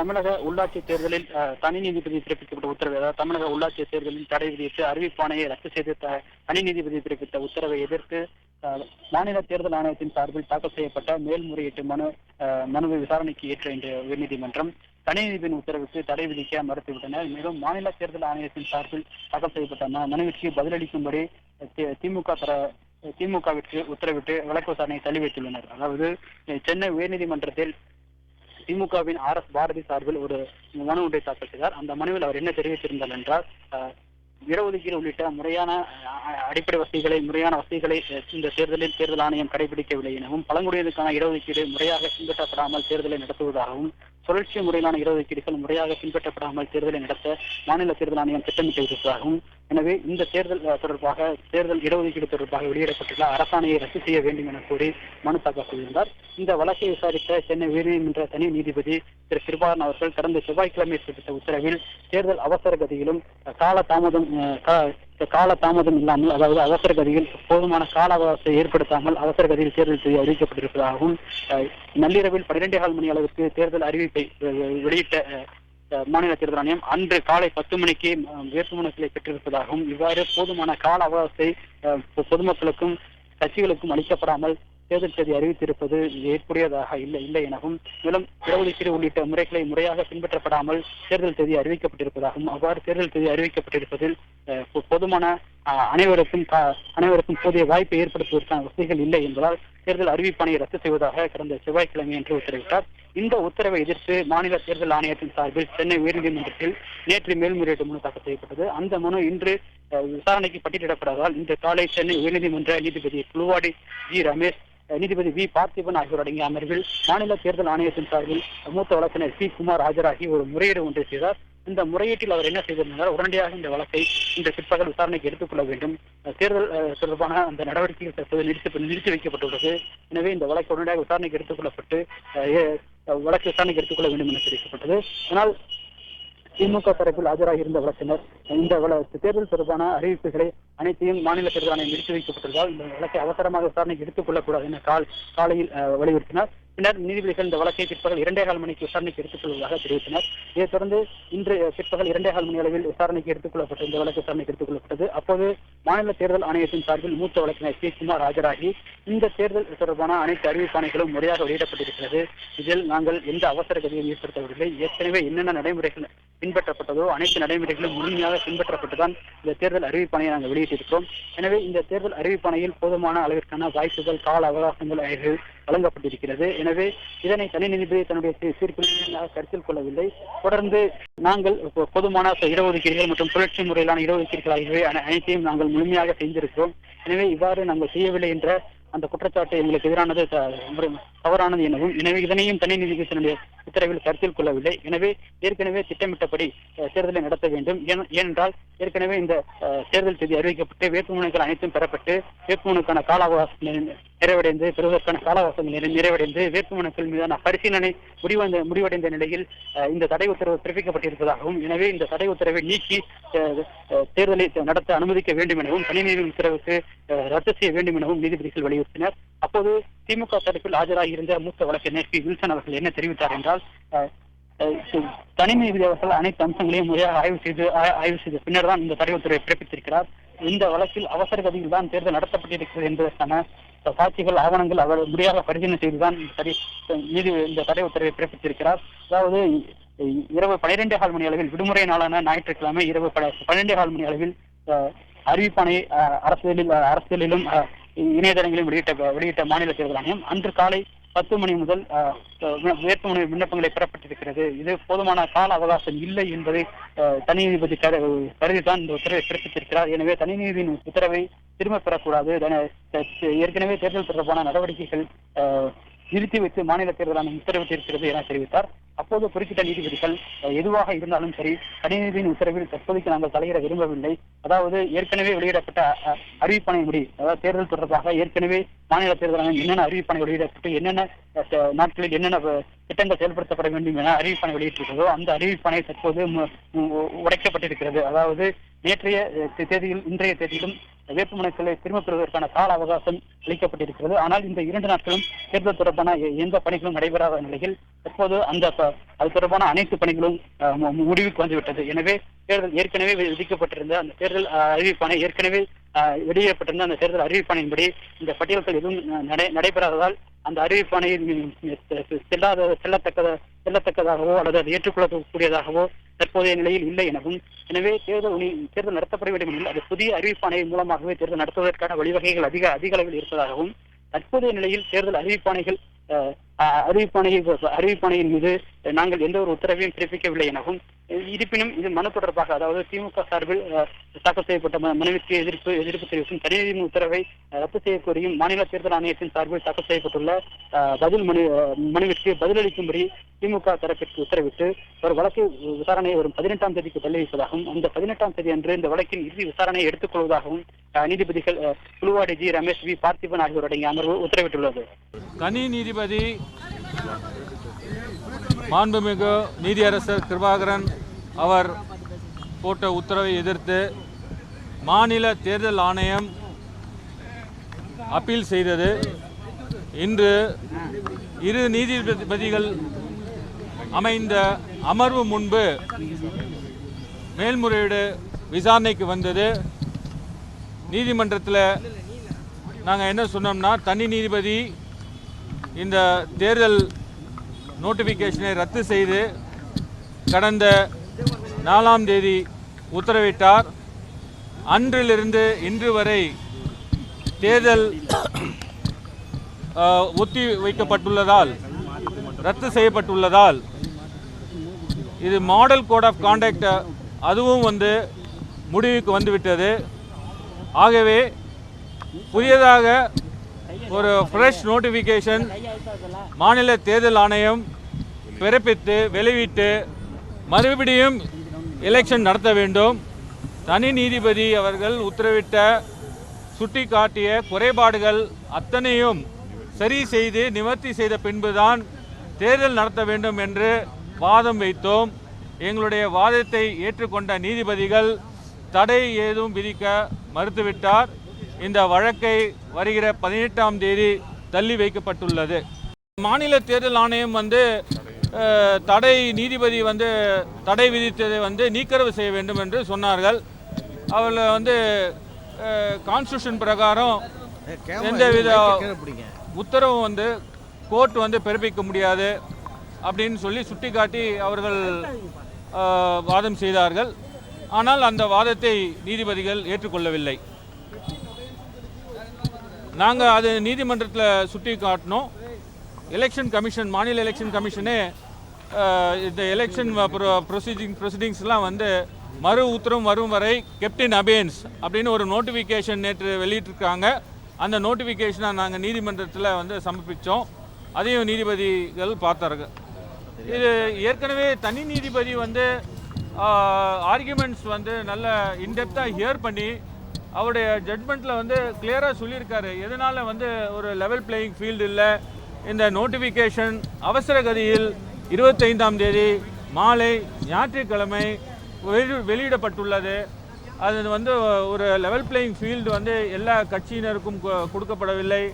தமிழக உள்ளாட்சி தேர்தலில் தனி நீதிபதி பிறப்பிக்கப்பட்ட உத்தரவு, அதாவது தமிழக உள்ளாட்சி தேர்தலில் தடை விதித்து அறிவிப்பாணையை ரத்து செய்து தனி நீதிபதி பிறப்பித்த உத்தரவை எதிர்த்து மாநில தேர்தல் ஆணையத்தின் சார்பில் தாக்கல் செய்யப்பட்ட மேல்முறையீட்டு மனுவை விசாரணைக்கு ஏற்ற இன்றைய உயர்நீதிமன்றம் தனி நீதிபதியின் உத்தரவுக்கு தடை விதிக்க மறுத்துவிட்டனர். மேலும் மாநில தேர்தல் ஆணையத்தின் சார்பில் தாக்கல் செய்யப்பட்ட மனுவிற்கு பதிலளிக்கும்படி திமுகவிற்கு உத்தரவிட்டு வழக்கு விசாரணையை தள்ளி வைத்துள்ளனர். அதாவது சென்னை உயர்நீதிமன்றத்தில் திமுகவின் பாரதி சார்பில் ஒரு மனு ஒன்றை தாக்கல் செய்தார். அந்த மனுவில் அவர் என்ன தெரிவித்திருந்தார் என்றால், இடஒதுக்கீடு உள்ளிட்ட முறையான அடிப்படை வசதிகளை இந்த தேர்தல் ஆணையம் கடைபிடிக்கவில்லை எனவும், பழங்குடியினருக்கான இடஒதுக்கீடு முறையாக பின்பற்றப்படாமல் தேர்தலை நடத்துவதாகவும், சுழற்சி முறையிலான இடஒதுக்கீடுகள் முறையாக பின்பற்றப்படாமல் தேர்தலை நடத்த மாநில தேர்தல் ஆணையம் திட்டமிட்டிருப்பதாகவும், எனவே இந்த தேர்தல் இடஒதுக்கீடு தொடர்பாக வெளியிடப்பட்டுள்ள அரசாணையை ரத்து செய்ய வேண்டும் என கூறி மனு தாக்கல் செய்திருந்தார். இந்த வழக்கை விசாரித்த சென்னை உயர்நீதிமன்ற தனி நீதிபதி திரு கிருபாகரன் அவர்கள் கடந்த செவ்வாய்க்கிழமை பிறப்பித்த உத்தரவில் தேர்தல் அவசர கதியிலும் கால தாமதம் இல்லாமல், அதாவது அவசர கதியில் போதுமான கால அவகாசத்தை ஏற்படுத்தாமல் அவசர கதியில் தேர்தல் செய்ய அறிவிக்கப்பட்டிருப்பதாகவும், நள்ளிரவில் 12:15 மணி அளவிற்கு தேர்தல் அறிவிப்பை வெளியிட்ட மாநில தேர்தல் ஆணையம் அன்று காலை 10 மணிக்கு வேட்புமனுக்களை பெற்றிருப்பதாகவும், இவ்வாறு போதுமான கால அவகாசத்தை பொதுமக்களுக்கும் கட்சிகளுக்கும் அளிக்கப்படாமல் தேர்தல் தேதி அறிவித்திருப்பது ஏற்புடையதாக இல்லை எனவும், மேலும் இடஒதுக்கீடு உள்ளிட்ட முறைகளை முறையாக பின்பற்றப்படாமல் தேர்தல் தேதி அறிவிக்கப்பட்டிருப்பதாகவும், அவ்வாறு தேர்தல் தேதி அறிவிக்கப்பட்டிருப்பதில் பொதுமான அனைவருக்கும் போதிய வாய்ப்பை ஏற்படுத்துவதற்கான வசதிகள் இல்லை என்பதால் தேர்தல் அறிவிப்பாணையை ரத்து செய்வதாக கடந்த செவ்வாய்க்கிழமை என்று உத்தரவிட்டார். இந்த உத்தரவை எதிர்த்து மாநில தேர்தல் ஆணையத்தின் சார்பில் சென்னை உயர்நீதிமன்றத்தில் நேற்று மேல்முறையீட்டு மனு தாக்கல் செய்யப்பட்டது. அந்த மனு இன்று விசாரணைக்கு பட்டியலிடப்படாததால் இன்று காலை சென்னை உயர்நீதிமன்ற நீதிபதி புலுவாடி ஜி ரமேஷ், நீதிபதி வி பார்த்திபன் ஆகியோர் அடங்கிய அமர்வில் மாநில தேர்தல் ஆணையத்தின் சார்பில் மூத்த வழக்கறிஞர் பி குமார் ஆஜராகி ஒரு முறையீடு ஒன்றை செய்தார். இந்த முறையீட்டில் அவர் என்ன செய்திருந்தார், உடனடியாக இந்த வழக்கை இன்று பிற்பகல் விசாரணைக்கு எடுத்துக்கொள்ள வேண்டும், தேர்தல் தொடர்பான அந்த நடவடிக்கைகள் தற்போது நிறுத்தி வைக்கப்பட்டுள்ளது, எனவே இந்த வழக்கு உடனடியாக விசாரணைக்கு எடுத்துக்கொள்ளப்பட்டு வழக்கு விசாரணைக்கு எடுத்துக்கொள்ள வேண்டும் என தெரிவிக்கப்பட்டது. ஆனால் திமுக தரப்பில் ஆஜராகி இருந்த வழக்கினர் இந்த தேர்தல் தொடர்பான அறிவிப்புகளை அனைத்தையும் மாநில தேர்தல் ஆணையம் நிறுத்தி வைக்கப்பட்டதால் இந்த வழக்கை அவசரமாக விசாரணைக்கு எடுத்துக் கொள்ளக்கூடாது என காலையில் வலியுறுத்தினார். பின்னர் நீதிபதிகள் இந்த வழக்கை பிற்பகல் 2:15 மணிக்கு விசாரணைக்கு எடுத்துக் கொள்வதாக தெரிவித்தனர். இதைத் தொடர்ந்து இன்று பிற்பகல் 2:15 மணி அளவில் விசாரணைக்கு எடுத்துக் கொள்ளப்பட்ட இந்த வழக்கு விசாரணைக்கு எடுத்துக் கொள்ளப்பட்டது. அப்போது மாநில தேர்தல் ஆணையத்தின் சார்பில் மூத்த வழக்கறிஞர் பி குமார் ஆஜராகி, இந்த தேர்தல் தொடர்பான அனைத்து அறிவிப்பாணைகளும் முறையாக வெளியிடப்பட்டிருக்கிறது, இதில் நாங்கள் எந்த அவசர கதியும் ஏற்படுத்தவில்லை, ஏற்கனவே என்னென்ன நடைமுறைகள் பின்பற்றப்பட்டதோ அனைத்து நடைமுறைகளும் முழுமையாக பின்பற்றப்பட்டுதான் இந்த தேர்தல் அறிவிப்பாணையை நாங்கள் வெளியிட்டிருக்கிறோம். எனவே இந்த தேர்தல் அறிவிப்பாணையில் போதுமான அளவிற்கான வாய்ப்புகள், கால அவகாசங்கள் ஆகியவை வழங்கப்பட்டிருக்கிறது. எனவே இதனை தனி நீதிபதி தன்னுடைய தீர்ப்பில் கருத்தில் கொள்ளவில்லை. தொடர்ந்து நாங்கள் பொதுமான இடஒதுக்கீடுகள் மற்றும் சுழற்சி முறையிலான இடஒதுக்கீடுகள் ஆகியவை அனைத்தையும் நாங்கள் முழுமையாக செய்திருக்கிறோம். எனவே இவ்வாறு நாங்கள் செய்யவில்லை என்ற அந்த குற்றச்சாட்டு எங்களுக்கு எதிரானது, தவறானது எனவும், எனவே இதனையும் தனி நீதிபதி தன்னுடைய உத்தரவில் கருத்தில் கொள்ளவில்லை. எனவே ஏற்கனவே திட்டமிட்டபடி தேர்தலை நடத்த வேண்டும். ஏனென்றால் ஏற்கனவே இந்த தேர்தல் தேதி அறிவிக்கப்பட்டு வேட்புமனுக்கள் அனைத்தும் பெறப்பட்டு வேட்புமனுக்கான கால அவகாசம் நிறைவடைந்து பெறுவதற்கான கால அவகாசம் நிறைவடைந்து வேட்புமனுக்கள் மீதான பரிசீலனை முடிவடைந்த நிலையில் இந்த தடை உத்தரவு பிறப்பிக்கப்பட்டிருப்பதாகவும், எனவே இந்த தடை உத்தரவை நீக்கி தேர்தலை நடத்த அனுமதிக்க வேண்டும் எனவும், தனி நீதிபதி உத்தரவுக்கு ரத்து செய்ய வேண்டும் எனவும் நீதிபதிகள் வலியுறுத்தினர். அப்போது திமுக தரப்பில் ஆஜராகி இருந்த மூத்த வழக்கறிஞர் பி வில்சன் அவர்கள் என்ன தெரிவித்தார் என்றால், தனி நீதிபதி அவர்கள் அனைத்து அம்சங்களையும் முறையாக ஆய்வு செய்த பின்னர் தான் இந்த தடை உத்தரவை பிறப்பித்திருக்கிறார். இந்த வழக்கில் அவசர கதியில் தான் தேர்தல் நடத்தப்பட்டிருக்கிறது என்பதற்கான சாட்சிகள், ஆவணங்கள் அவர் முறையாக பரிசீலனை செய்துதான் இந்த தடை உத்தரவை பிறப்பித்திருக்கிறார். அதாவது இரவு 12:15 மணி அளவில், விடுமுறை நாளான ஞாயிற்றுக்கிழமை இரவு 12:15 மணி அளவில் அறிவிப்பானை அரசியலிலும் இணையதளங்களிலும் வெளியிட்ட மாநில தேர்தல் ஆணையம் அன்று காலை 10 மணி முதல் வேட்புமனு விண்ணப்பங்களை பெறப்பட்டிருக்கிறது. இது போதுமான கால அவகாசம் இல்லை என்பதை தனி நீதிபதி கருதிதான் இந்த உத்தரவை பிறப்பித்திருக்கிறார். எனவே தனி நீதியின் உத்தரவை திரும்ப பெறக்கூடாது, ஏற்கனவே தேர்தல் தொடர்பான நடவடிக்கைகள் நிறுத்தி வைத்து மாநில தேர்தல் ஆணையம் உத்தரவிட்டிருக்கிறது என தெரிவித்தார். அப்போது குறுக்கிட்ட நீதிபதிகள், எதுவாக இருந்தாலும் சரி, தனி நீதியின் உத்தரவில் தற்போதைக்கு நாங்கள் தலையிட விரும்பவில்லை, அதாவது ஏற்கனவே வெளியிடப்பட்ட அறிவிப்பாணை அதாவது தேர்தல் தொடர்பாக ஏற்கனவே மாநில தேர்தல் ஆணையம் என்னென்ன அறிவிப்பாணை வெளியிடப்பட்டு என்னென்ன நாட்களில் என்னென்ன திட்டங்கள் செயல்படுத்தப்பட வேண்டும் என அறிவிப்பாணை வெளியிட்டிருக்கிறதோ அந்த அறிவிப்பாணை தற்போது உடைக்கப்பட்டிருக்கிறது. அதாவது இன்றைய தேதியிலும் வேட்புமனுக்களை திரும்பப் பெறுவதற்கான கால அவகாசம் அளிக்கப்பட்டிருக்கிறது. ஆனால் இந்த 2 நாட்களும் தேர்தல் தொடர்பான எந்த பணிகளும் நடைபெறாத நிலையில் தற்போது அது தொடர்பான அனைத்து பணிகளும் முடிவுக்கு வந்துவிட்டது. எனவே தேர்தல் ஏற்கனவே விதிக்கப்பட்டிருந்த அந்த தேர்தல் அறிவிப்பானை ஏற்கனவே வெளியிடப்பட்டிருந்த அந்த தேர்தல் அறிவிப்பானையின்படி இந்த பட்டியல்கள் எதுவும் நடைபெறாததால் அந்த அறிவிப்பானையில் செல்லத்தக்கதாகவோ அல்லது அது ஏற்றுக்கொள்ளக்கூடியதாகவோ தற்போதைய நிலையில் இல்லை எனவும், எனவே தேர்தல் நடத்தப்பட வேண்டும் எனில் அது புதிய அறிவிப்பானை மூலமாகவே தேர்தல் நடத்துவதற்கான வழிவகைகள் அதிக அளவில் இருப்பதாகவும், தற்போதைய நிலையில் தேர்தல் அறிவிப்பானையின் மீது நாங்கள் எந்த ஒரு உத்தரவையும் பிறப்பிக்கவில்லை எனவும், இருப்பினும் இது மனு தொடர்பாக, அதாவது திமுக சார்பில் தாக்கல் செய்யப்பட்ட மனுவிற்கு எதிர்ப்பு தெரிவிக்கும் தனி உத்தரவை ரத்து செய்ய கோரியும் மாநில தேர்தல் ஆணையத்தின் சார்பில் தாக்கல் செய்யப்பட்டுள்ள மனுவிற்கு பதிலளிக்கும்படி திமுக தரப்பிற்கு உத்தரவிட்டு ஒரு வழக்கு விசாரணையை வரும் 18ஆம் தேதிக்கு தள்ளி வைப்பதாகவும், அந்த 18ஆம் தேதி அன்று இந்த வழக்கின் இறுதி விசாரணையை எடுத்துக் கொள்வதாகவும் நீதிபதிகள் குழுவாடி ஜி ரமேஷ், வி பார்த்திபன் ஆகியோருடைய அமர்வு உத்தரவிட்டுள்ளது. தனி நீதிபதி மாண்புமிகு நீதியரசர் கிருபாகரன் அவர் போட்ட உத்தரவை எதிர்த்து மாநில தேர்தல் ஆணையம் அப்பீல் செய்தது. இன்று 2 நீதிபதிகள் அமைந்த அமர்வு முன்பு மேல்முறையீடு விசாரணைக்கு வந்தது. நீதிமன்றத்தில் நாங்கள் என்ன சொன்னோம்னா, தனி நீதிபதி இந்த தேர்தல் நோட்டிஃபிகேஷனை ரத்து செய்து கடந்த 4ஆம் தேதி உத்தரவிட்டார். அன்றிலிருந்து இன்று வரை தேர்தல் ஒத்தி வைக்கப்பட்டுள்ளதால், ரத்து செய்யப்பட்டுள்ளதால், இது மாடல் கோட் ஆஃப் கான்டக்ட் அதுவும் முடிவுக்கு வந்துவிட்டது. ஆகவே புதியதாக ஒரு ஃப்ரெஷ் நோட்டிஃபிகேஷன் மாநில தேர்தல் ஆணையம் பிறப்பித்து வெளியிட்டு மறுபடியும் எலெக்ஷன் நடத்த வேண்டும். தனி நீதிபதி அவர்கள் உத்தரவிட்ட சுட்டி காட்டிய குறைபாடுகள் அத்தனையும் சரி செய்து நிவர்த்தி செய்த பின்புதான் தேர்தல் நடத்த வேண்டும் என்று வாதம் வைத்தோம். எங்களுடைய வாதத்தை ஏற்றுக்கொண்ட நீதிபதிகள் தடை ஏதும் விதிக்க மறுத்துவிட்டார். இந்த வழக்கை வருகிற 18ஆம் தேதி தள்ளி வைக்கப்பட்டுள்ளது. மாநில தேர்தல் ஆணையம் நீதிபதி தடை விதித்ததை நீக்கரவு செய்ய வேண்டும் என்று சொன்னார்கள். அவர்கள் கான்ஸ்டியூஷன் பிரகாரம் எந்தவித உத்தரவும் கோர்ட் பிறப்பிக்க முடியாது அப்படின்னு சொல்லி சுட்டிக்காட்டி அவர்கள் வாதம் செய்தார்கள். ஆனால் அந்த வாதத்தை நீதிபதிகள் ஏற்றுக்கொள்ளவில்லை. நாங்கள் அது நீதிமன்றத்தில் சுட்டி காட்டினோம். எலெக்ஷன் கமிஷன், மாநில எலெக்ஷன் கமிஷனே இந்த எலெக்ஷன் ப்ரொசீடிங்ஸ்லாம் மறு உத்தரவு வரும் வரை கெப்டின் அபேன்ஸ் அப்படின்னு ஒரு நோட்டிஃபிகேஷன் நேற்று வெளியிட்டிருக்காங்க. அந்த நோட்டிஃபிகேஷனை நாங்கள் நீதிமன்றத்தில் சமர்ப்பித்தோம். அதையும் நீதிபதிகள் பார்த்தார்கள். இது ஏற்கனவே தனி நீதிபதி ஆர்கியூமெண்ட்ஸ் நல்ல இன்டெப்த்தாக ஹியர் பண்ணி அவருடைய ஜட்மெண்ட்டில் கிளியராக சொல்லியிருக்காரு. எதனால் ஒரு லெவல் பிளேயிங் ஃபீல்டு இல்லை. இந்த நோட்டிஃபிகேஷன் அவசர கதியில் 25ஆம் தேதி மாலை ஞாயிற்றுக்கிழமை வெளியிடப்பட்டுள்ளது. அது ஒரு லெவல் பிளேயிங் ஃபீல்டு எல்லா கட்சியினருக்கும் கொடுக்கப்படவில்லை.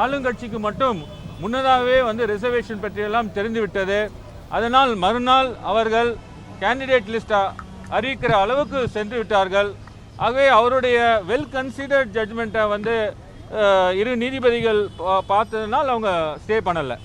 ஆளுங்கட்சிக்கு மட்டும் முன்னதாகவே ரிசர்வேஷன் பற்றியெல்லாம் தெரிந்துவிட்டது. அதனால் மறுநாள் அவர்கள் கேண்டிடேட் லிஸ்ட்டாக அறிவிக்கிற அளவுக்கு சென்று விட்டார்கள். ஆகவே அவருடைய வெல் கன்சிடர்ட் ஜட்மெண்ட்டை 2 நீதிபதிகள் பார்த்ததுனால் அவங்க ஸ்டே பண்ணலை.